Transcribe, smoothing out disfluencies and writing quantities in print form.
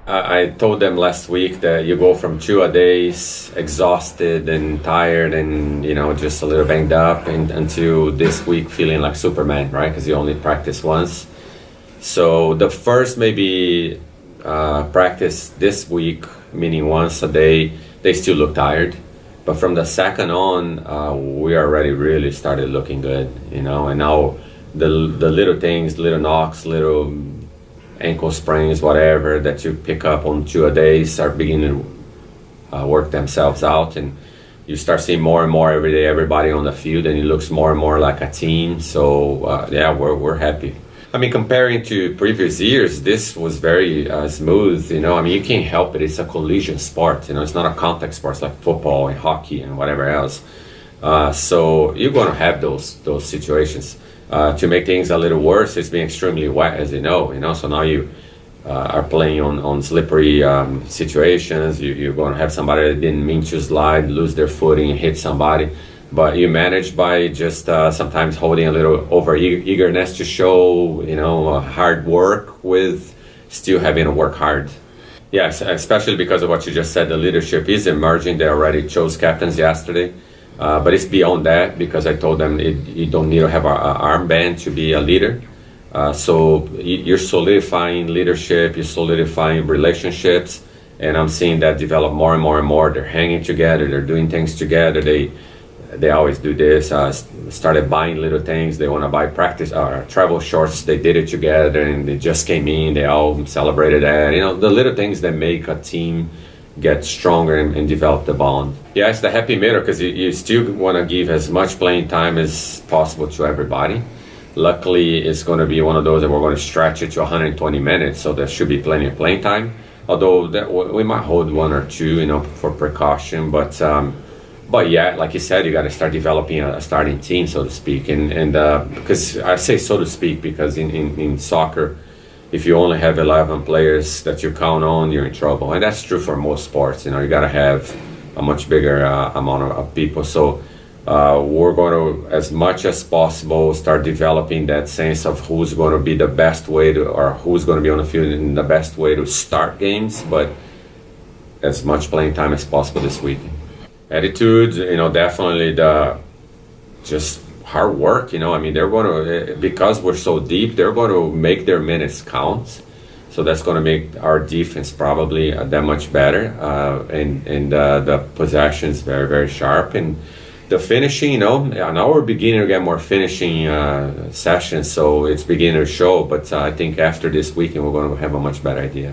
I told them last week that you go from 2 days exhausted and tired and just a little banged up until this week feeling like Superman, right? Because you only practice once. So the first maybe practice this week, meaning once a day, they still look tired. But from the second on, we already really started looking good, and now the little things, little knocks, little ankle sprains, whatever that you pick up on 2 days start beginning to work themselves out, and you start seeing more and more every day everybody on the field, and it looks more and more like a team. So yeah, we're happy. I mean, comparing to previous years, this was very smooth. I mean, you can't help it. It's a collision sport. It's not a contact sport like football and hockey and whatever else. So you're going to have those situations. To make things a little worse, it's been extremely wet, as you know. So now you are playing on slippery situations. You're going to have somebody that didn't mean to slide, lose their footing, and hit somebody. But you manage by just sometimes holding a little over eagerness to show, hard work with still having to work hard. Yes, especially because of what you just said, the leadership is emerging. They already chose captains yesterday. But it's beyond that, because I told them you don't need to have an armband to be a leader. So you're solidifying leadership, you're solidifying relationships, and I'm seeing that develop more and more and more. They're hanging together, they're doing things together. They always do this. Started buying little things. They want to buy practice travel shorts. They did it together, and they just came in. They all celebrated that. The little things that make a team get stronger and develop the bond. Yeah, it's the happy middle, because you still want to give as much playing time as possible to everybody. Luckily, it's going to be one of those that we're going to stretch it to 120 minutes, so there should be plenty of playing time. Although we might hold one or two, for precaution. But yeah, like you said, you got to start developing a starting team, so to speak. And because I say so to speak, because in soccer, if you only have 11 players that you count on, you're in trouble. And that's true for most sports. You got to have a much bigger amount of people. So we're going to, as much as possible, start developing that sense of who's going to be the best way to, or who's going to be on the field in the best way to start games, but as much playing time as possible this week. Attitude, definitely just hard work. I mean, they're going to, because we're so deep, they're going to make their minutes count. So that's going to make our defense probably that much better. And the possession is very, very sharp. And the finishing, now we're beginning to get more finishing sessions, so it's beginning to show. But I think after this weekend, we're going to have a much better idea.